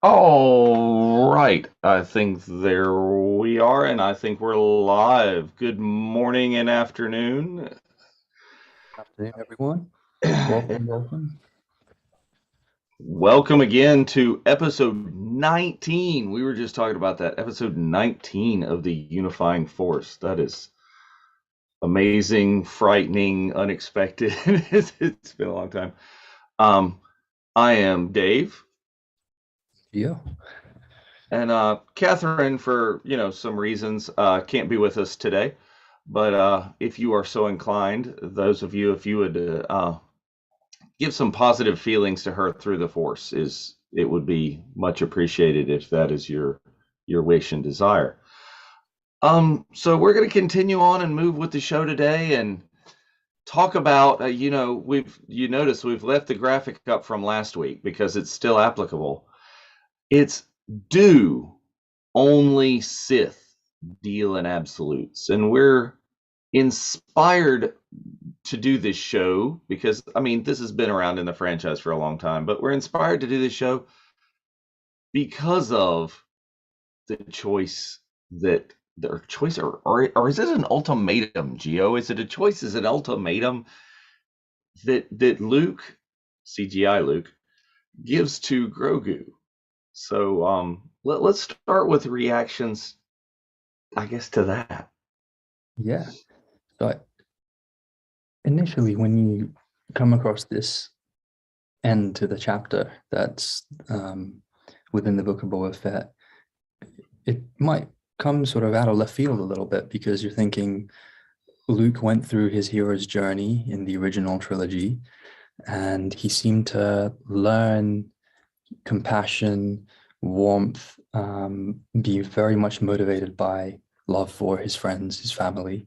All right. I think there we are, and I think we're live. Good morning and afternoon. Afternoon, everyone. Welcome. Welcome again to episode 19. We were just talking about that. Episode 19 of the Unifying Force. That is amazing, frightening, unexpected. It's been a long time. I am Dave. Yeah. And Catherine, for some reasons, can't be with us today. But if you are so inclined, those of you, if you would give some positive feelings to her through the Force, it would be much appreciated if that is your wish and desire. So we're going to continue on and move with the show today and talk about you notice we've left the graphic up from last week because it's still applicable. It's do only Sith deal in absolutes, and we're inspired to do this show because this has been around in the franchise for a long time, but we're inspired to do this show because of the choice that their choice or is it an ultimatum, Geo? Is it a choice? Is it an ultimatum that Luke, CGI Luke, gives to Grogu? So let's start with reactions, I guess, to that. Yeah. So initially, when you come across this end to the chapter that's within the Book of Boba Fett, it might come sort of out of left field a little bit because you're thinking Luke went through his hero's journey in the original trilogy, and he seemed to learn compassion, warmth, be very much motivated by love for his friends, his family,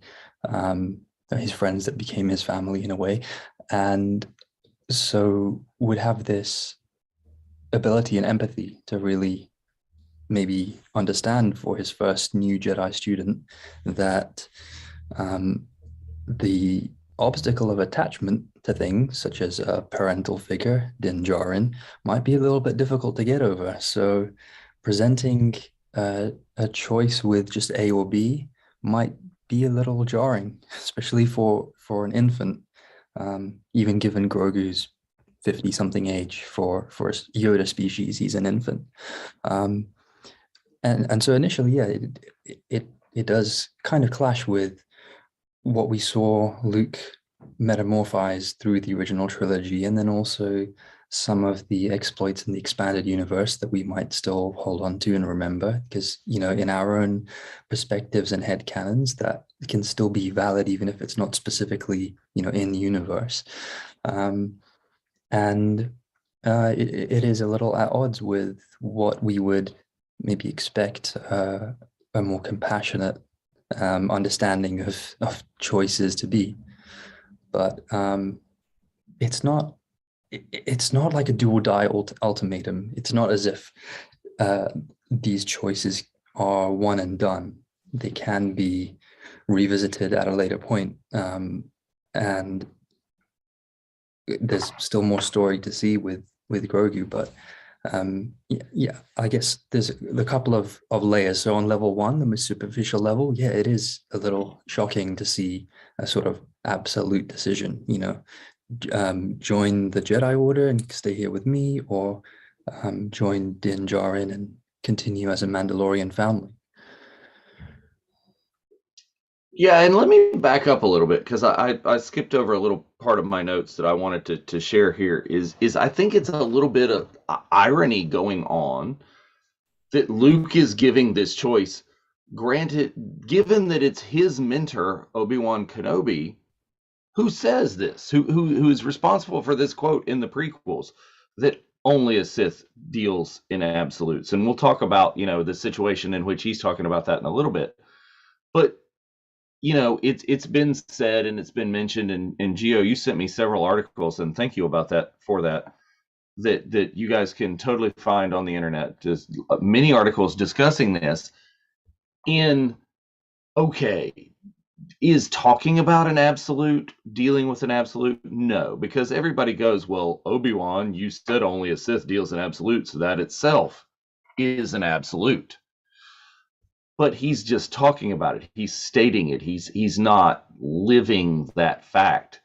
his friends that became his family in a way. And so would have this ability and empathy to really maybe understand for his first new Jedi student that the obstacle of attachment to things such as a parental figure, Din Djarin, might be a little bit difficult to get over. So presenting a choice with just A or B might be a little jarring, especially for an infant, even given Grogu's 50-something age for Yoda species, he's an infant. And so initially, yeah, it does kind of clash with what we saw Luke metamorphise through the original trilogy, and then also some of the exploits in the expanded universe that we might still hold on to and remember, because in our own perspectives and headcanons, that can still be valid even if it's not specifically in the universe. And it is a little at odds with what we would maybe expect a more compassionate understanding of choices to be. But it's not like a do or die ultimatum. It's not as if these choices are one and done. They can be revisited at a later point, and there's still more story to see with Grogu. But Yeah, I guess there's a couple of layers. So on level one, the most superficial level, yeah, it is a little shocking to see a sort of absolute decision, join the Jedi Order and stay here with me, or join Din Djarin and continue as a Mandalorian family. Yeah, and let me back up a little bit because I skipped over a little part of my notes that I wanted to share here is I think it's a little bit of irony going on that Luke is giving this choice. Granted, given that it's his mentor, Obi-Wan Kenobi, who says this, who is responsible for this quote in the prequels, that only a Sith deals in absolutes. And we'll talk about, the situation in which he's talking about that in a little bit. But it's been said and it's been mentioned, and Gio, you sent me several articles, and thank you about that for that you guys can totally find on the internet. Just many articles discussing this. In okay, is talking about an absolute, dealing with an absolute? No, because everybody goes, well, Obi-Wan, you said only a Sith deals in absolutes, so that itself is an absolute. But he's just talking about it. He's stating it. He's not living that fact.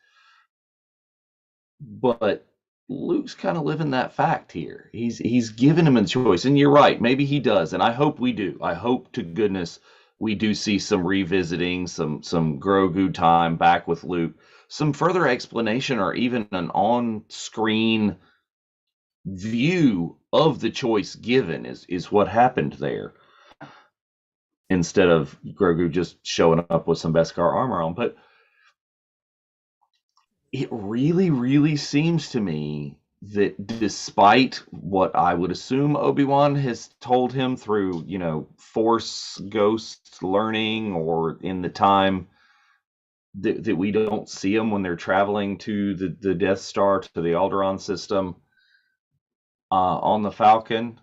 But Luke's kind of living that fact here. He's given him a choice, and you're right. Maybe he does, and I hope we do. I hope to goodness we do see some revisiting, some Grogu time back with Luke, some further explanation, or even an on-screen view of the choice given is what happened there, instead of Grogu just showing up with some Beskar armor on. But it really, really seems to me that despite what I would assume Obi-Wan has told him through, Force Ghost learning, or in the time that we don't see them when they're traveling to the Death Star, to the Alderaan system on the Falcon,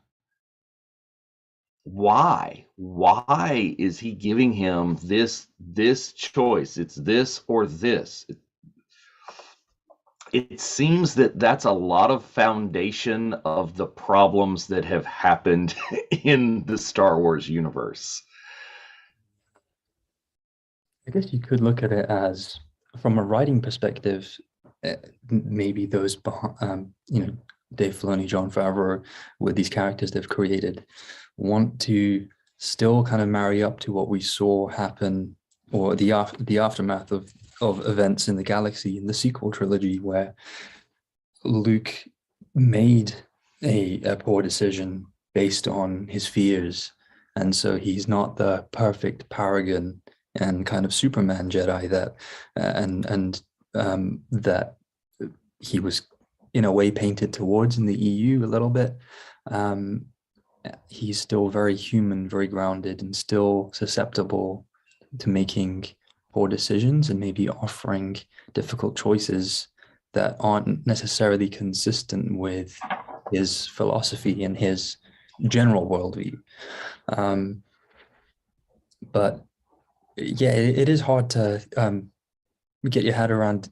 why is he giving him this choice? It's this or this. It seems that that's a lot of foundation of the problems that have happened in the Star Wars universe. I guess you could look at it as, from a writing perspective, maybe those, Dave Filoni, Jon Favreau, with these characters they've created, want to still kind of marry up to what we saw happen, or the aftermath of events in the galaxy in the sequel trilogy, where Luke made a poor decision based on his fears, and so he's not the perfect paragon and kind of Superman Jedi that that he was in a way painted towards in the EU a little bit. He's still very human, very grounded, and still susceptible to making poor decisions and maybe offering difficult choices that aren't necessarily consistent with his philosophy and his general worldview. But yeah, it is hard to get your head around.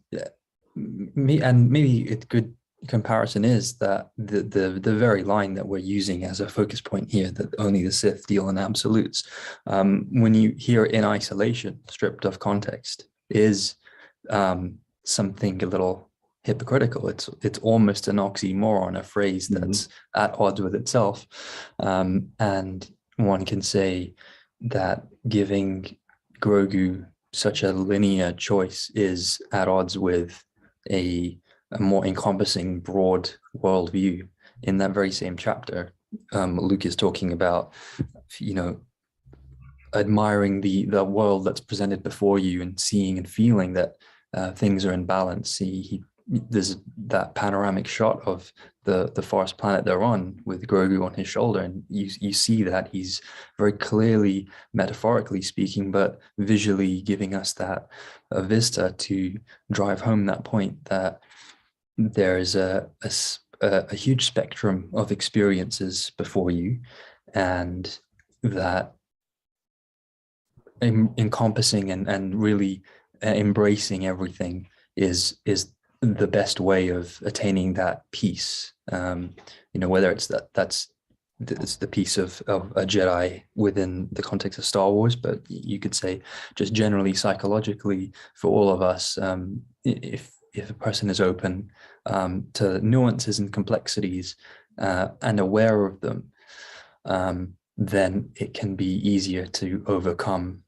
And maybe a good comparison is that the very line that we're using as a focus point here, that only the Sith deal in absolutes, when you hear it in isolation, stripped of context, is something a little hypocritical. It's almost an oxymoron, a phrase that's at odds with itself. And one can say that giving Grogu such a linear choice is at odds with a more encompassing, broad worldview. In that very same chapter, Luke is talking about, admiring the world that's presented before you and seeing and feeling that things are in balance. There's that panoramic shot of the forest planet they're on with Grogu on his shoulder, and you see that he's very clearly, metaphorically speaking, but visually giving us that vista to drive home that point that there is a huge spectrum of experiences before you, and that encompassing and really embracing everything is the best way of attaining that peace. Whether it's the peace of a Jedi within the context of Star Wars, but you could say just generally psychologically for all of us, if a person is open to nuances and complexities and aware of them, then it can be easier to overcome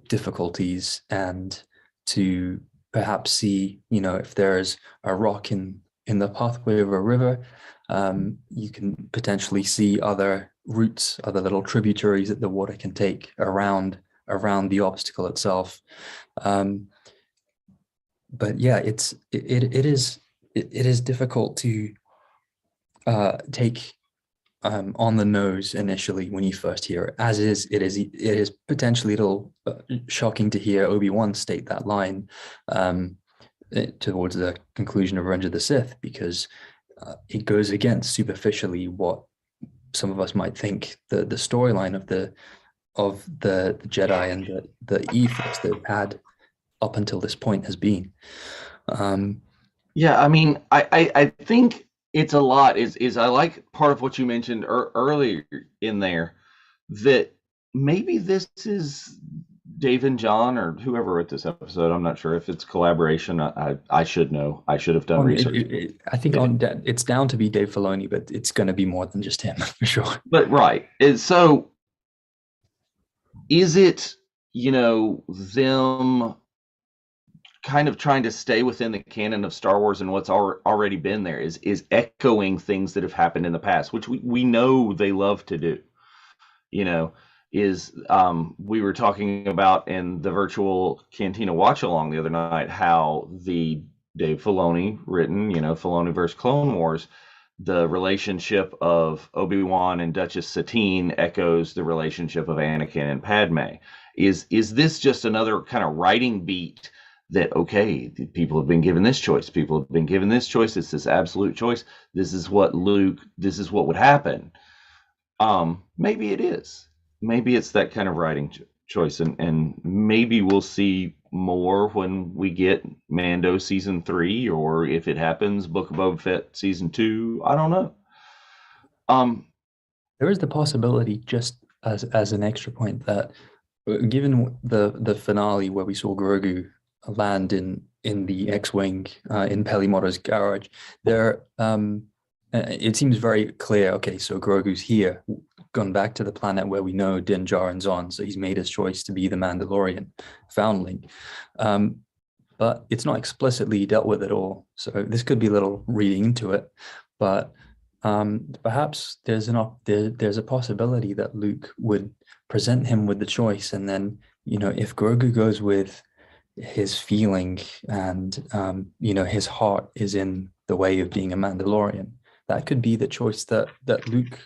difficulties and to perhaps see, if there's a rock in the pathway of a river, you can potentially see other routes, other little tributaries that the water can take around the obstacle itself. But yeah, it is difficult to take on the nose initially when you first hear it. As it is potentially a little shocking to hear Obi-Wan state that line towards the conclusion of Revenge of the Sith, because it goes against superficially what some of us might think the storyline of the Jedi and the ethos they've had up until this point has been. Yeah, I mean, I think it's a lot. Is I like part of what you mentioned earlier in there, that maybe this is Dave and John or whoever wrote this episode. I'm not sure if it's collaboration. I should know. I should have done research. I think it's down to be Dave Filoni, but it's going to be more than just him for sure. But right, so is it, them kind of trying to stay within the canon of Star Wars and what's already been there, is echoing things that have happened in the past, which we know they love to do. Is we were talking about in the virtual Cantina watch along the other night how the Dave Filoni written, Filoni versus Clone Wars, the relationship of Obi-Wan and Duchess Satine echoes the relationship of Anakin and Padme. Is this just another kind of writing beat that, okay, people have been given this choice, people have been given this choice, it's this absolute choice, this is what would happen? Maybe it is. Maybe it's that kind of writing choice, and maybe we'll see more when we get Mando season 3, or if it happens, Book of Boba Fett season 2. I don't know. There is the possibility, just as an extra point, that given the finale where we saw Grogu land in the X-wing in Pelimoto's garage, there it seems very clear. Okay, so Grogu's here, gone back to the planet where we know Din Djarin's on, so he's made his choice to be the Mandalorian foundling. But it's not explicitly dealt with at all. So this could be a little reading into it, but perhaps there's a possibility that Luke would present him with the choice, and then if Grogu goes with his feeling and his heart is in the way of being a Mandalorian, that could be the choice that Luke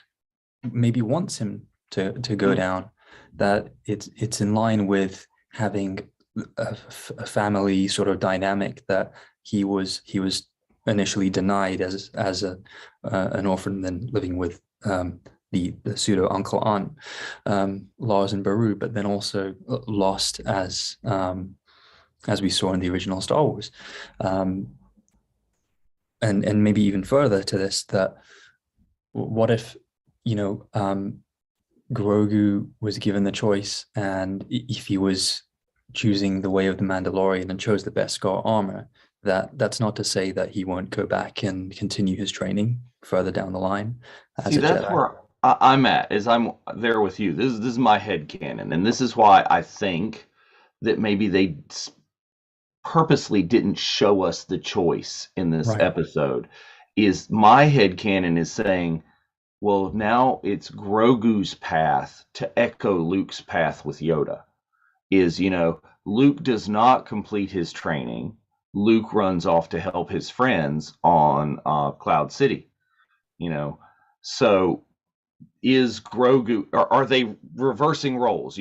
maybe wants him to go down. That it's in line with having a family sort of dynamic that he was initially denied as an orphan, then living with the pseudo uncle aunt Lars and Beru, but then also lost as we saw in the original Star Wars, and maybe even further to this, that what if Grogu was given the choice, and if he was choosing the way of the Mandalorian and chose the Beskar armor, that's not to say that he won't go back and continue his training further down the line as See, a that's Jedi. where I'm at, is I'm there with you. This is my head canon, and this is why I think that maybe they purposely didn't show us the choice in this Right. episode. Is my head canon is saying, well, now it's Grogu's path to echo Luke's path with Yoda. Is, Luke does not complete his training. Luke runs off to help his friends on Cloud City. So is Grogu, are they reversing roles?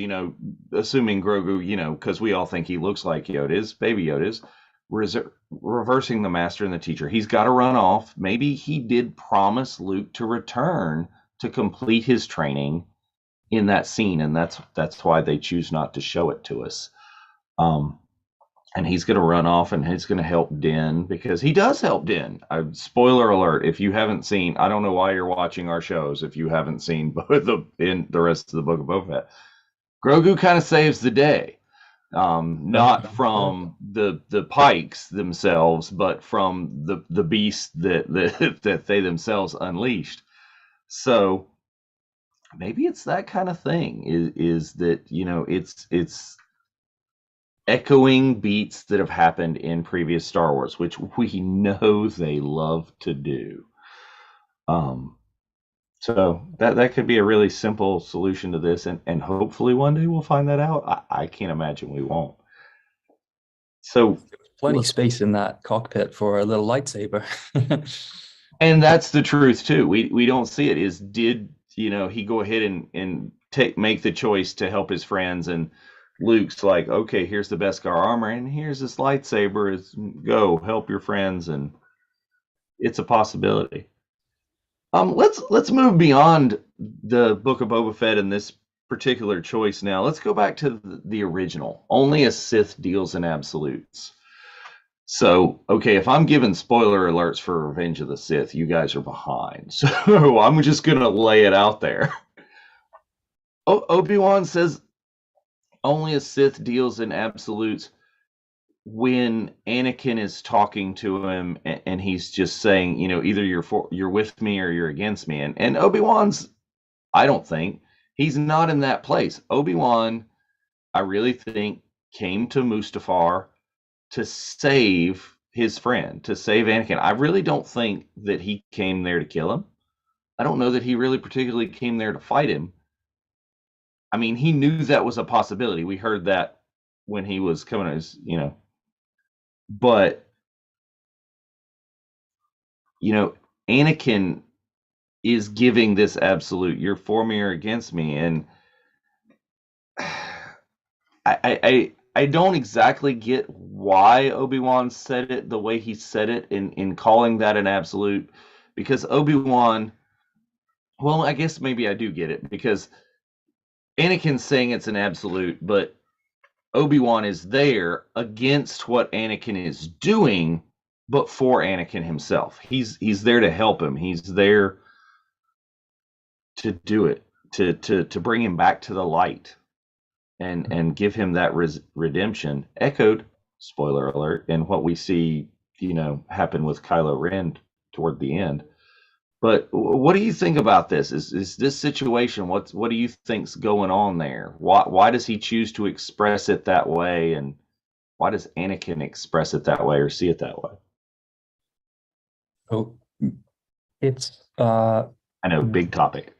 Assuming Grogu, because we all think he looks like Yoda is, baby Yoda is, reversing the master and the teacher. He's got to run off. Maybe he did promise Luke to return to complete his training in that scene, and that's why they choose not to show it to us. and he's going to run off and he's going to help Din because he does help Din. Spoiler alert: if you haven't seen, I don't know why you're watching our shows if you haven't seen the rest of the Book of Boba Fett. Grogu kind of saves the day, not from the Pikes themselves, but from the beast that they themselves unleashed. So maybe it's that kind of thing. Is that it's echoing beats that have happened in previous Star Wars, which we know they love to do. So that could be a really simple solution to this, and hopefully one day we'll find that out. I can't imagine we won't. So plenty space in that cockpit for a little lightsaber. And that's the truth too. We don't see it. Did he go ahead and make the choice to help his friends, and Luke's like, okay, here's the Beskar armor, and here's this lightsaber. Go help your friends, and it's a possibility. Let's move beyond the Book of Boba Fett and this particular choice now. Let's go back to the original. Only a Sith deals in absolutes. So, okay, if I'm giving spoiler alerts for Revenge of the Sith, you guys are behind. So I'm just going to lay it out there. Obi-Wan says only a Sith deals in absolutes when Anakin is talking to him and he's just saying, either you're with me or you're against me. And Obi-Wan's, I don't think, he's not in that place. Obi-Wan, I really think, came to Mustafar to save his friend, to save Anakin. I really don't think that he came there to kill him. I don't know that he really particularly came there to fight him. I mean, he knew that was a possibility. We heard that when he was coming as, but, Anakin is giving this absolute, you're for me or against me. And I don't exactly get why Obi-Wan said it the way he said it in calling that an absolute, because Obi-Wan, well, I guess maybe I do get it, because Anakin's saying it's an absolute, but Obi-Wan is there against what Anakin is doing, but for Anakin himself. He's there to help him. He's there to do it, to bring him back to the light. And give him that redemption, echoed, spoiler alert, in what we see, happen with Kylo Ren toward the end. But what do you think about this? Is this situation? What do you think's going on there? Why does he choose to express it that way, and why does Anakin express it that way or see it that way? Oh, it's I know, big topic.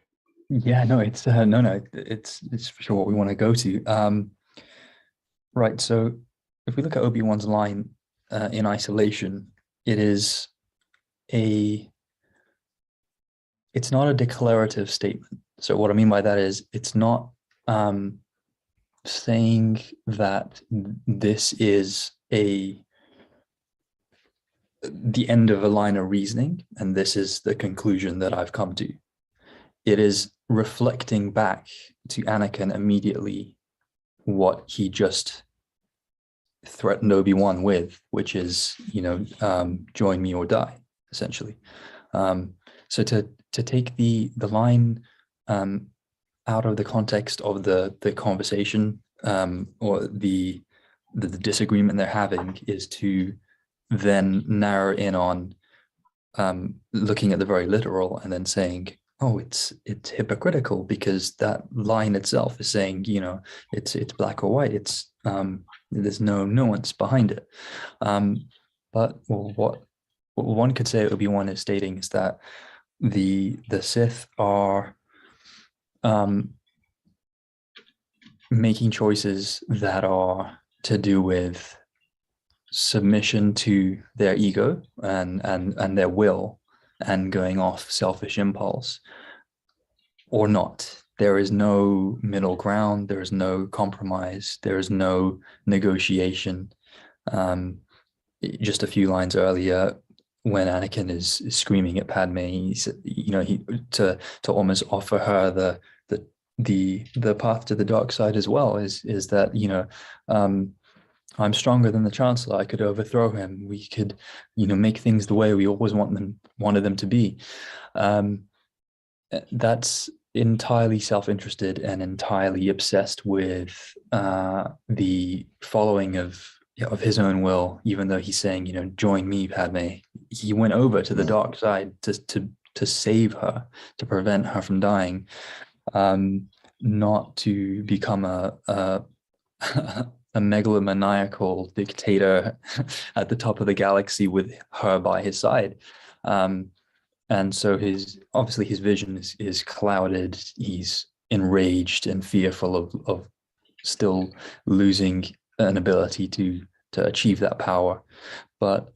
Yeah, no, it's it's for sure what we want to go to. Right, so if we look at ObiWan's line in isolation, it's not a declarative statement. So what I mean by that is it's not saying that this is the end of a line of reasoning and this is the conclusion that I've come to. It is reflecting back to Anakin immediately what he just threatened Obi-Wan with, which is, join me or die, essentially. So to take the line out of the context of the conversation or the disagreement they're having is to then narrow in on looking at the very literal and then saying, oh, it's hypocritical because that line itself is saying, it's black or white. It's there's no nuance behind it. But what one could say Obi-Wan is stating is that the Sith are making choices that are to do with submission to their ego and their will and going off selfish impulse or not. There is no middle ground. There is no compromise. There is no negotiation. Just a few lines earlier, when Anakin is screaming at Padme, he's, to almost offer her the path to the dark side as well, is that I'm stronger than the Chancellor. I could overthrow him. We could, make things the way we always wanted them to be. That's entirely self-interested and entirely obsessed with the following of his own will, even though he's saying, join me, Padme. He went over to the dark side to save her, to prevent her from dying, not to become a megalomaniacal dictator at the top of the galaxy with her by his side. And so obviously his vision is clouded. He's enraged and fearful of still losing an ability to achieve that power. But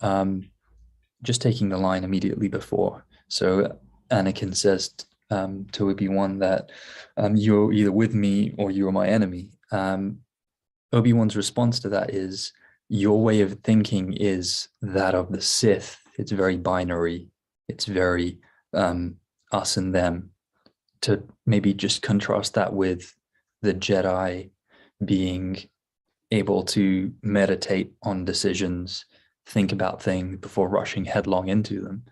just taking the line immediately before, so Anakin says to Obi-Wan that you're either with me or you're my enemy. Obi-Wan's response to that is, your way of thinking is that of the Sith. It's very binary. It's very us and them. To maybe just contrast that with the Jedi being able to meditate on decisions, think about things before rushing headlong into them.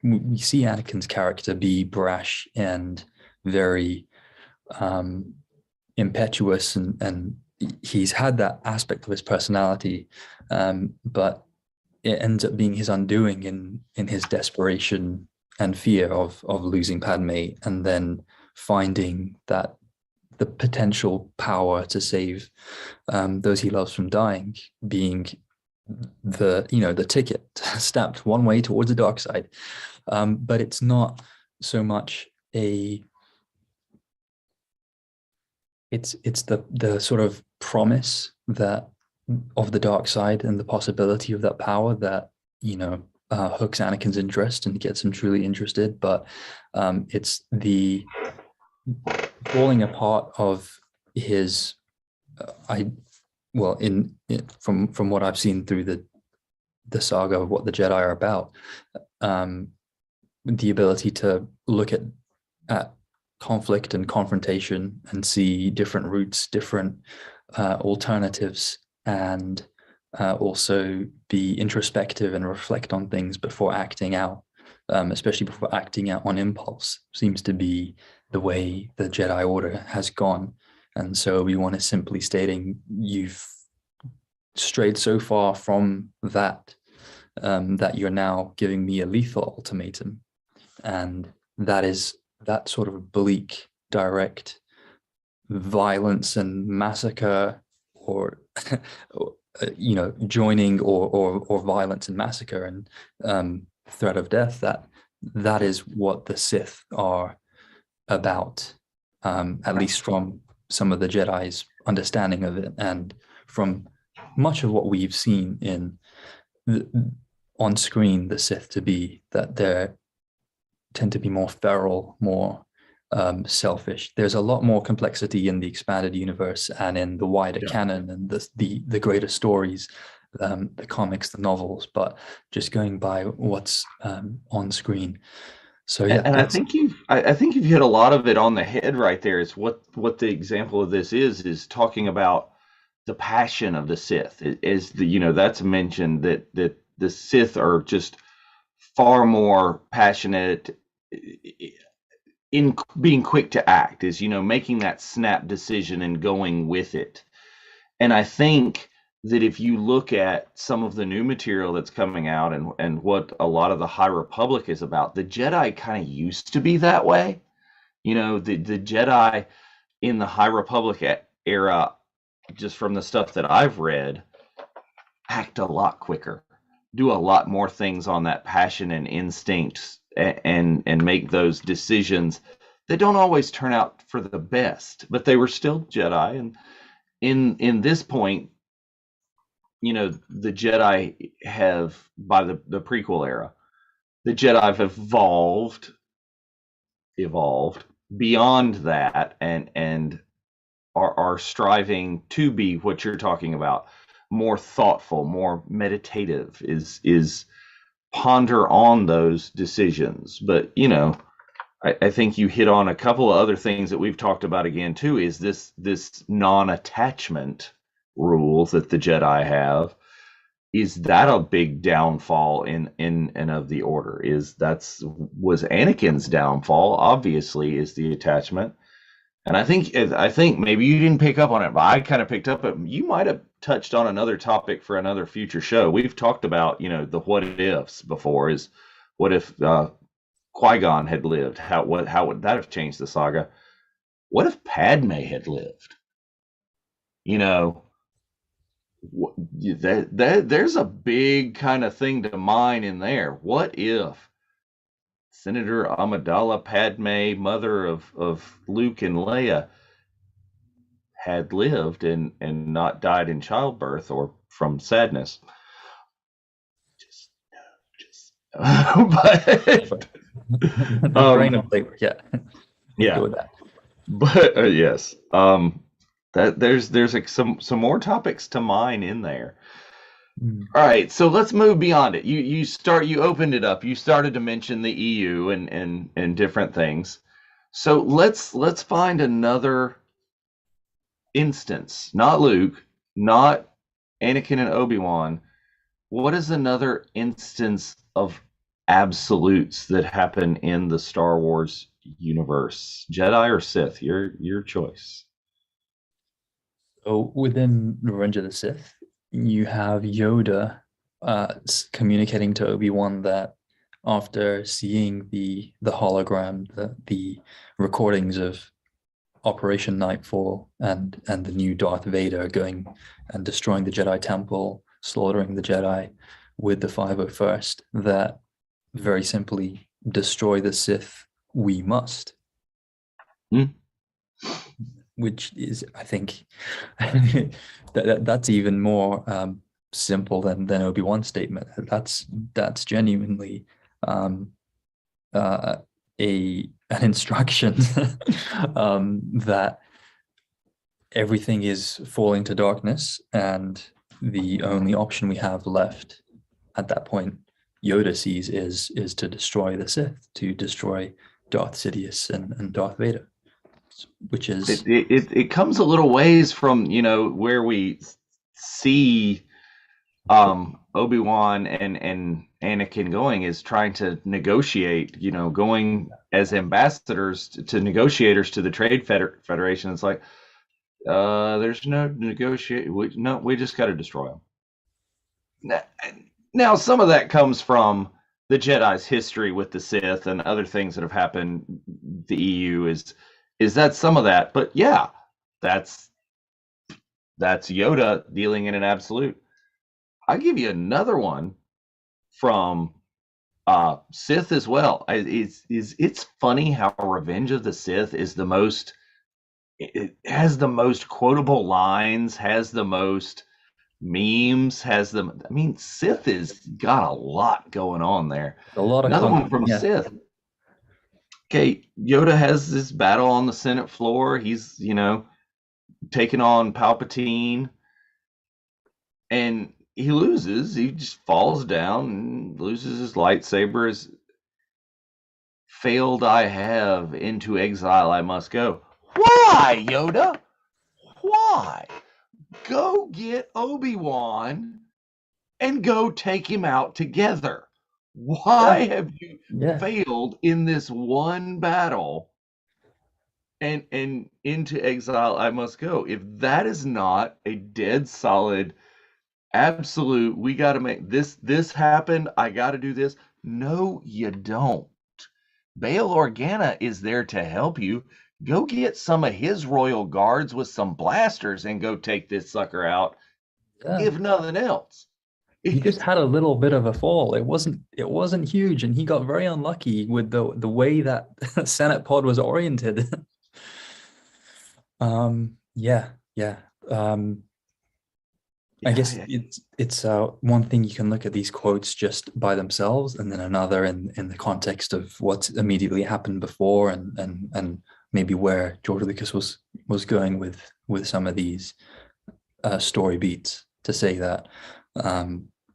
We see Anakin's character be brash and very impetuous, and he's had that aspect of his personality, but it ends up being his undoing in his desperation and fear of losing Padme, and then finding that the potential power to save those he loves from dying being the ticket stamped one way towards the dark side. But it's not so much it's the sort of promise that of the dark side and the possibility of that power that hooks Anakin's interest and gets him truly interested. But it's the falling apart of his from what I've seen through the saga of what the Jedi are about, the ability to look at conflict and confrontation and see different routes, different alternatives, and also be introspective and reflect on things before acting out, especially before acting out on impulse, seems to be the way the Jedi Order has gone. And so Obi-Wan is simply stating, you've strayed so far from that, that you're now giving me a lethal ultimatum. And that is that sort of bleak, direct violence and massacre, or joining or violence and massacre and threat of death. That is what the Sith are about, at least from some of the Jedi's understanding of it, and from much of what we've seen on screen, the Sith to be, that they tend to be more feral, more selfish. There's a lot more complexity in the expanded universe and in the wider canon and the greater stories, the comics, the novels, but just going by what's on screen. So yeah, and I think you've hit a lot of it on the head right there. Is what the example of this is talking about the passion of the Sith. Is that's mentioned that the Sith are just far more passionate in being quick to act, is making that snap decision and going with it. And I think that if you look at some of the new material that's coming out and what a lot of the High Republic is about, the Jedi kind of used to be that way. The Jedi in the High Republic era, just from the stuff that I've read, act a lot quicker, do a lot more things on that passion and instinct, and make those decisions that don't always turn out for the best, but they were still Jedi. And in this point, the Jedi have, by the prequel era, the Jedi have evolved beyond that, and are striving to be what you're talking about, more thoughtful, more meditative, is ponder on those decisions. But I think you hit on a couple of other things that we've talked about again too, is this non-attachment rule that the Jedi have. Is that a big downfall in and of the Order? Was Anakin's downfall? Obviously, is the attachment. And I think maybe you didn't pick up on it, but I kind of picked up it. You might have touched on another topic for another future show. We've talked about, the what ifs before. Is what if Qui-Gon had lived? How would that have changed the saga? What if Padme had lived? You know, there's a big kind of thing to mine in there. What if Senator Amidala Padme, mother of Luke and Leia, had lived and not died in childbirth or from sadness? Just but The brain of labor, yeah. yeah. With that. But yes, that there's like some more topics to mine in there. All right, so let's move beyond it. You opened it up. You started to mention the EU and different things. So let's find another instance. Not Luke, not Anakin and Obi-Wan. What is another instance of absolutes that happen in the Star Wars universe? Jedi or Sith? Your choice. So within Revenge of the Sith, you have Yoda communicating to Obi-Wan that after seeing the hologram, the recordings of Operation Nightfall and the new Darth Vader going and destroying the Jedi Temple, slaughtering the Jedi with the 501st, that very simply, destroy the Sith we must. Which is, I think, that's even more simple than Obi-Wan's statement. That's genuinely an instruction that everything is falling to darkness, and the only option we have left at that point, Yoda sees, is to destroy the Sith, to destroy Darth Sidious and Darth Vader. Which is it comes a little ways from where we see Obi-Wan and Anakin going, is trying to negotiate, going as ambassadors to negotiators to the Trade Federation. It's like there's no negotiate. We just got to destroy them. Now some of that comes from the Jedi's history with the Sith and other things that have happened. The EU is that some of that, but yeah, that's Yoda dealing in an absolute. I'll give you another one from Sith as well. It's funny how Revenge of the Sith is the most. It has the most quotable lines, has the most memes, Sith has got a lot going on there. A lot of another one from Sith. Okay, Yoda has this battle on the Senate floor. He's, taking on Palpatine, and he loses. He just falls down and loses his lightsaber. Is failed I have, into exile I must go. Why, Yoda? Why? Go get Obi-Wan and go take him out together. Why have you failed in this one battle, and into exile I must go? If that is not a dead solid absolute, we got to make this happen, I got to do this. No, you don't. Bail Organa is there to help you. Go get some of his royal guards with some blasters and go take this sucker out, if nothing else. He just had a little bit of a fall. It wasn't huge, and he got very unlucky with the way that Senate pod was oriented. I guess it's one thing, you can look at these quotes just by themselves, and then another in the context of what's immediately happened before, and maybe where George Lucas was going with some of these story beats, to say that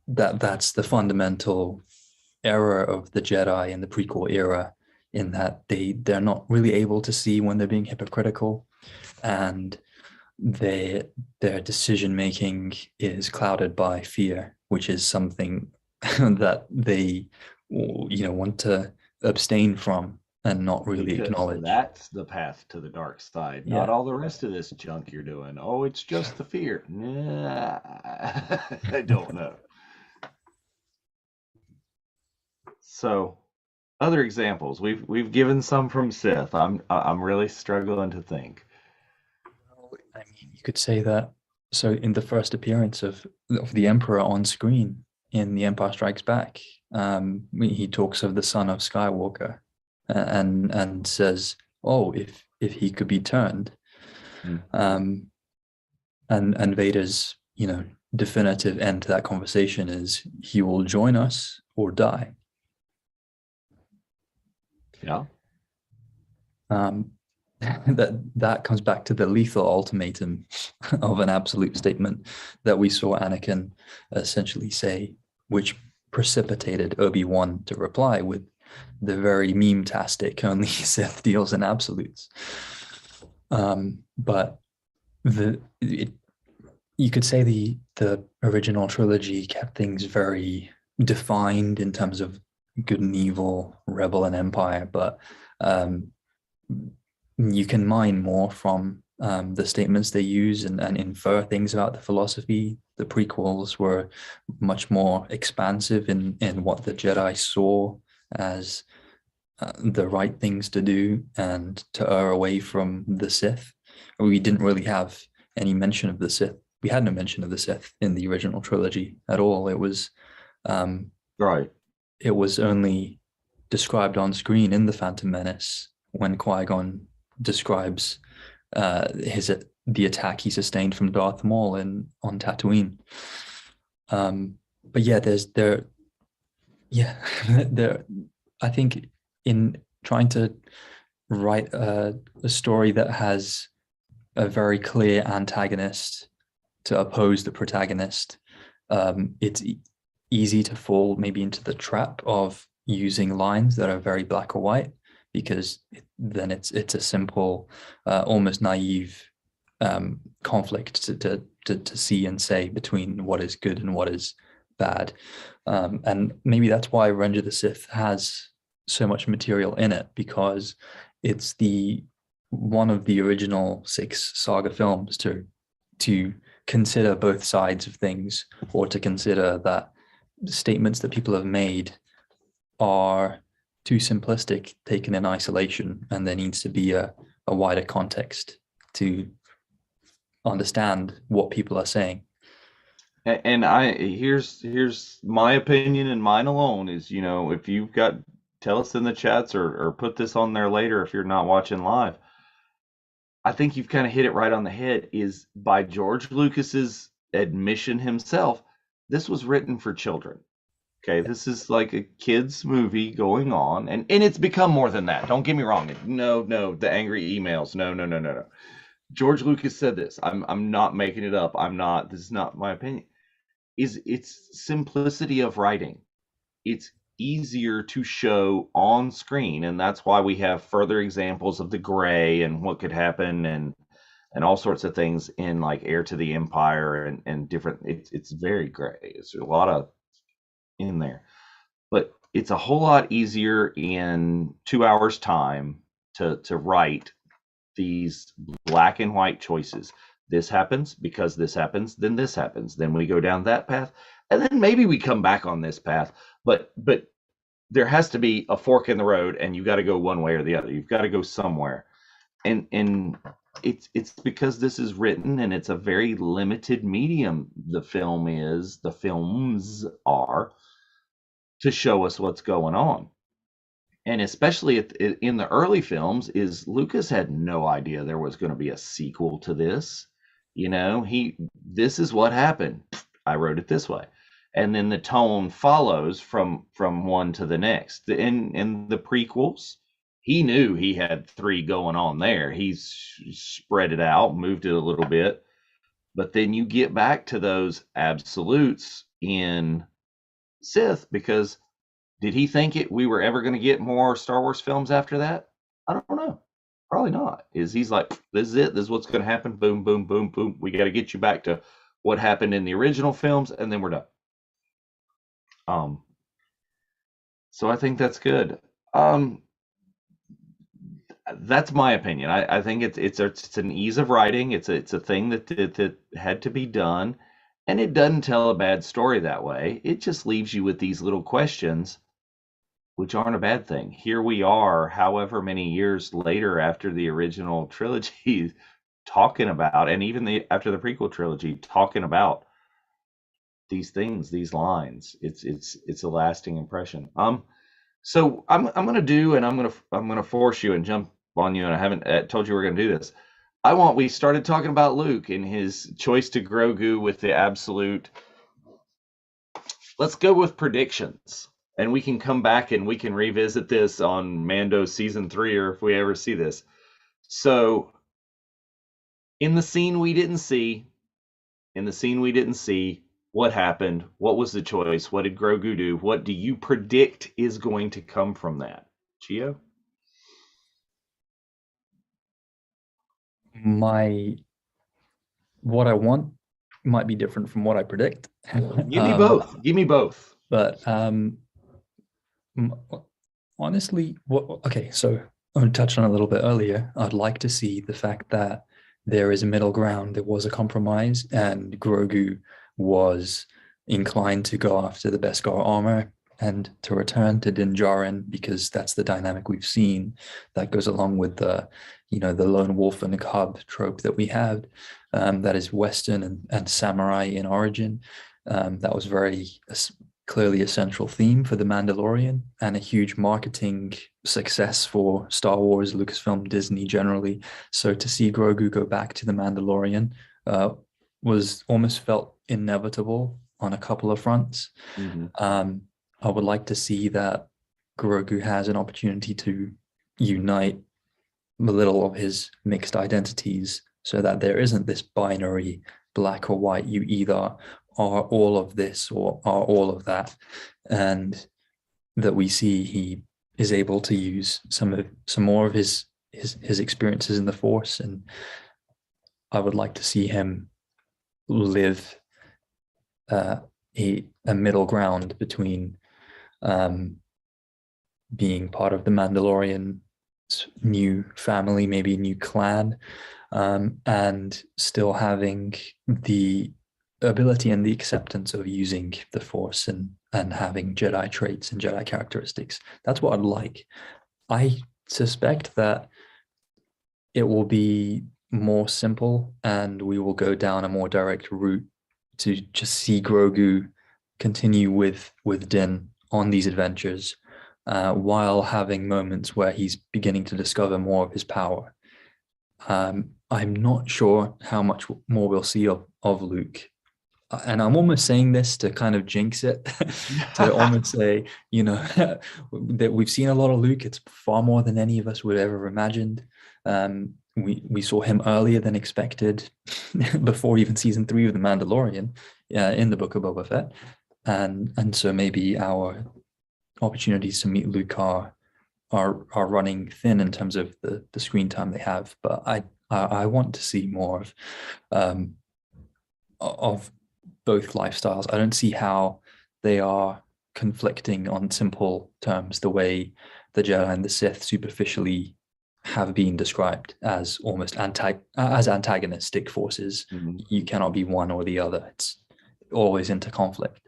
that's the fundamental error of the Jedi in the prequel era, in that they're not really able to see when they're being hypocritical, and their decision making is clouded by fear, which is something that they want to abstain from and not really Because acknowledge. that's the path to the dark side, not Yeah. all the rest of this junk you're doing. Oh, it's just the fear. Nah, I don't know. So, other examples. We've given some from Sith. I'm really struggling to think. I mean, you could say that. So, in the first appearance of the Emperor on screen in The Empire Strikes Back, he talks of the son of Skywalker, and says, "Oh, if he could be turned," Mm. and Vader's definitive end to that conversation is he will join us or die. Yeah. That comes back to the lethal ultimatum of an absolute statement that we saw Anakin essentially say, which precipitated Obi-Wan to reply with the very meme-tastic only Sith deals in absolutes. But you could say the original trilogy kept things very defined in terms of good and evil, rebel and empire, but you can mine more from the statements they use and infer things about the philosophy. The prequels were much more expansive in what the Jedi saw as the right things to do and to err away from the Sith. We didn't really have any mention of the Sith. We had no mention of the Sith in the original trilogy at all. It was right. It was only described on screen in The Phantom Menace when Qui-Gon describes the attack he sustained from Darth Maul on Tatooine. But yeah, I think in trying to write a story that has a very clear antagonist to oppose the protagonist, it's easy to fall maybe into the trap of using lines that are very black or white, because then it's a simple, almost naive conflict to see and say between what is good and what is bad. And maybe that's why Revenge of the Sith has so much material in it, because it's one of the original 6 saga films to consider both sides of things, or to consider that statements that people have made are too simplistic taken in isolation, and there needs to be a wider context to understand what people are saying. And here's my opinion, and mine alone is, if you've got, tell us in the chats, or put this on there later if you're not watching live. I think you've kind of hit it right on the head. Is by George Lucas's admission himself, this was written for children. Okay, this is like a kid's movie going on, and it's become more than that. Don't get me wrong. No, the angry emails. No. George Lucas said this. I'm not making it up. This is not my opinion. It's simplicity of writing. It's easier to show on screen, and that's why we have further examples of the gray and what could happen, and all sorts of things in like Heir to the Empire and different. It's very gray. It's a lot of in there, but it's a whole lot easier in 2 hours time to write these black and white choices. This happens because this happens, then this happens, then we go down that path, and then maybe we come back on this path, but there has to be a fork in the road, and you got to go one way or the other. You've got to go somewhere, and it's because this is written, and it's a very limited medium. The films are to show us what's going on. And especially in the early films, is Lucas had no idea there was going to be a sequel to this. This is what happened. I wrote it this way. And then the tone follows from one to the next. In the prequels, he knew he had 3 going on there. He's spread it out, moved it a little bit. But then you get back to those absolutes in Sith, because did he think we were ever going to get more Star Wars films after that? I don't know. Probably not. Is he's like, this is it. This is what's going to happen. Boom, boom, boom, boom. We got to get you back to what happened in the original films, and then we're done. Um, so I think that's good. Um, that's my opinion. I think it's an ease of writing. It's a thing that had to be done, and it doesn't tell a bad story that way. It just leaves you with these little questions, which aren't a bad thing. Here we are, however many years later after the original trilogy, talking about, and even after the prequel trilogy, talking about these things, these lines. It's a lasting impression. So I'm gonna do, and I'm gonna force you and jump on you, and I haven't told you we're gonna do this. We started talking about Luke and his choice to Grogu with the absolute. Let's go with predictions, and we can come back and we can revisit this on Mando season 3, or if we ever see this. So, in the scene we didn't see, what happened? What was the choice? What did Grogu do? What do you predict is going to come from that, Chio? What I want might be different from what I predict. Give me both. Give me both. But honestly, okay, so I touched on a little bit earlier. I'd like to see the fact that there is a middle ground, there was a compromise, and Grogu was inclined to go after the Beskar armor and to return to Din Djarin, because that's the dynamic we've seen that goes along with the lone wolf and the cub trope that we have, that is Western and samurai in origin. That was very clearly a central theme for The Mandalorian and a huge marketing success for Star Wars, Lucasfilm, Disney generally. So to see Grogu go back to The Mandalorian was almost felt inevitable on a couple of fronts. Mm-hmm. I would like to see that Grogu has an opportunity to unite a little of his mixed identities so that there isn't this binary black or white. You either are all of this or are all of that, and that we see he is able to use some more of his experiences in the Force. And I would like to see him live a middle ground between being part of the Mandalorian new family, maybe new clan, and still having the ability and the acceptance of using the Force and having Jedi traits and Jedi characteristics. That's what I'd like. I suspect that it will be more simple, and we will go down a more direct route to just see Grogu continue with Din on these adventures, while having moments where he's beginning to discover more of his power. I'm not sure how much more we'll see of Luke. And I'm almost saying this to kind of jinx it, to almost say, that we've seen a lot of Luke. It's far more than any of us would ever imagined. We saw him earlier than expected, before even season 3 of The Mandalorian, in the Book of Boba Fett. And so maybe our opportunities to meet Luke are running thin in terms of the screen time they have. But I want to see more of both lifestyles. I don't see how they are conflicting on simple terms the way the Jedi and the Sith superficially have been described as almost antagonistic forces. Mm-hmm. You cannot be one or the other. It's always into conflict.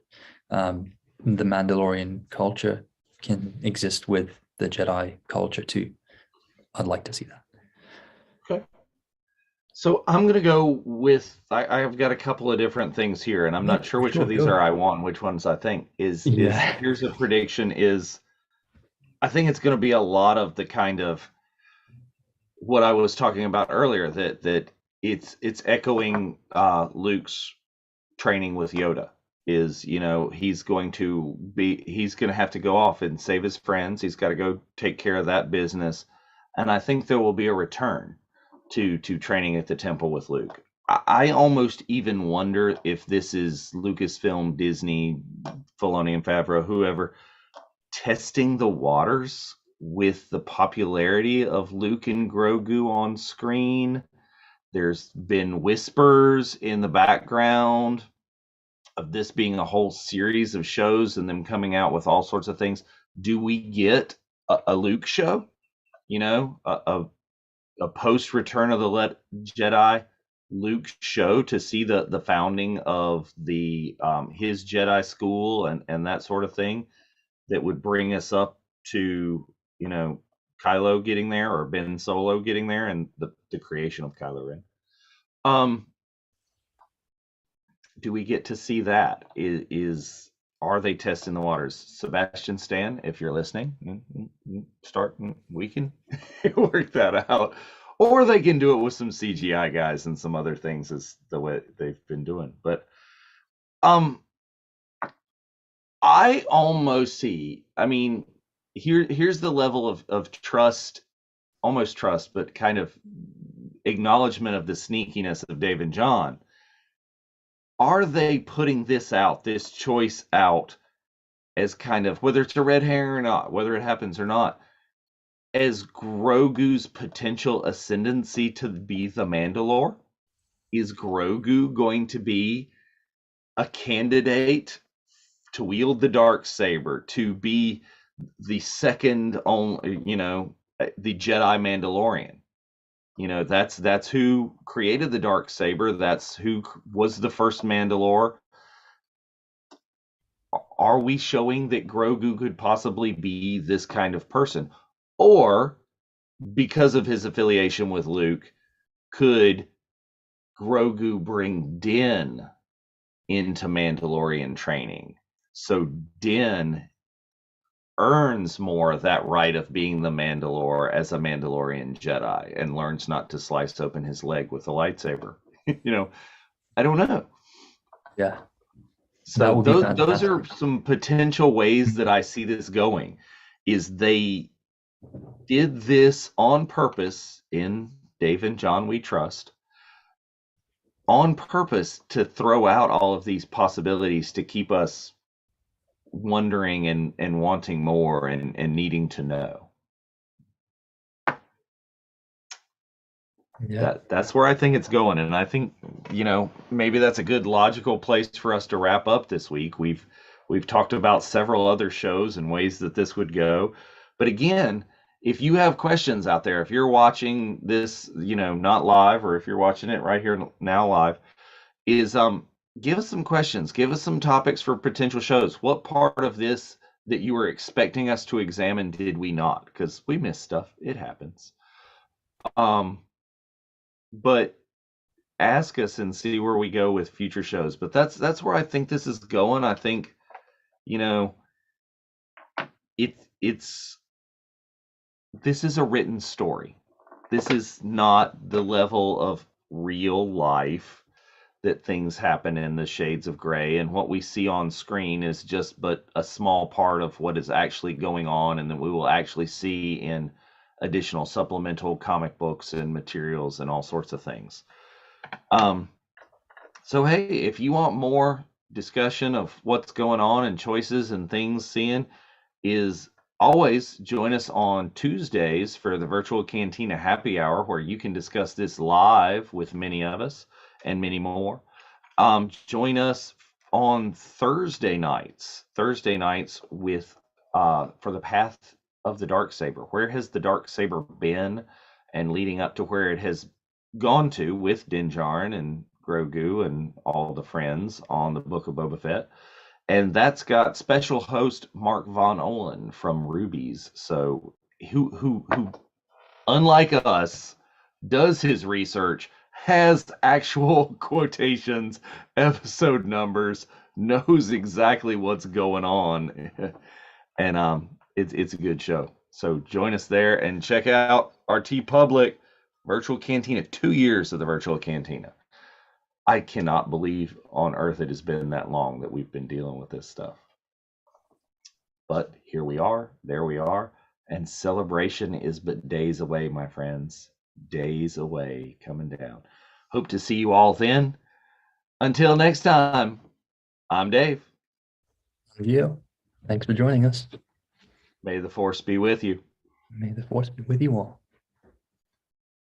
The Mandalorian culture can exist with the Jedi culture too. I'd like to see that. Okay. So I'm going to go with, I've got a couple of different things here, and I'm not sure which of these are I want, which ones I think here's a prediction is, I think it's going to be a lot of the kind of what I was talking about earlier, that it's echoing Luke's training with Yoda. Is he's going to have to go off and save his friends. He's got to go take care of that business, and I think there will be a return to training at the temple with Luke. I almost even wonder if this is Lucasfilm, Disney, Filoni and Favreau, whoever, testing the waters with the popularity of Luke and Grogu on screen, there's been whispers in the background of this being a whole series of shows and them coming out with all sorts of things. Do we get a Luke show? You know, a post Return of the Jedi Luke show to see the founding of the his Jedi school and that sort of thing that would bring us up to, you know, Kylo getting there, or Ben Solo getting there, and the creation of Kylo Ren. Do we get to see that? Are they testing the waters? Sebastian Stan, if you're listening, we can work that out. Or they can do it with some CGI guys and some other things, is the way they've been doing. But I almost see, I mean, here's the level of trust, almost trust, but kind of acknowledgement of the sneakiness of Dave and John. Are they putting this choice out, as kind of, whether it's a red herring or not, whether it happens or not, as Grogu's potential ascendancy to be the Mandalore? Is Grogu going to be a candidate to wield the dark saber, to be the second only, you know, the Jedi Mandalorian? You know, that's who created the dark saber. That's who was the first Mandalore. Are we showing that Grogu could possibly be this kind of person? Or, because of his affiliation with Luke, could Grogu bring Din into Mandalorian training? So Din earns more of that right of being the Mandalore as a Mandalorian Jedi, and learns not to slice open his leg with a lightsaber. You know, I don't know. Yeah. So those are some potential ways that I see this going. Is they did this on purpose in Dave and John We Trust, on purpose to throw out all of these possibilities to keep us wondering and wanting more and needing to know. Yeah. That's where I think it's going. And I think, you know, maybe that's a good logical place for us to wrap up this week. We've talked about several other shows and ways that this would go. But again, if you have questions out there, if you're watching this, you know, not live, or if you're watching it right here now live, is give us some questions, give us some topics for potential shows. What part of this that you were expecting us to examine did we not? Because we missed stuff. It happens. But ask us and see where we go with future shows. But that's where I think this is going. I think, you know, this is a written story. This is not the level of real life that things happen in the shades of gray, and what we see on screen is just but a small part of what is actually going on, and that we will actually see in additional supplemental comic books and materials and all sorts of things. So hey, if you want more discussion of what's going on and choices and things seeing, is always join us on Tuesdays for the virtual Cantina happy hour, where you can discuss this live with many of us and many more. Join us on Thursday nights with for the path of the Darksaber. Where has the Darksaber been, and leading up to where it has gone to with Din Djarin and Grogu and all the friends on the Book of Boba Fett. And that's got special host Mark Von Olen from Rubies. So who unlike us, does his research, has actual quotations, episode numbers, knows exactly what's going on. And it's a good show. So join us there and check out our TeePublic Virtual Cantina. 2 years of the Virtual Cantina. I cannot believe on earth it has been that long that we've been dealing with this stuff. But here we are, there we are, and celebration is but days away, my friends. Days away, coming down. Hope to see you all then. Until next time, I'm Dave. And you. Thanks for joining us. May the Force be with you. May the force be with you all.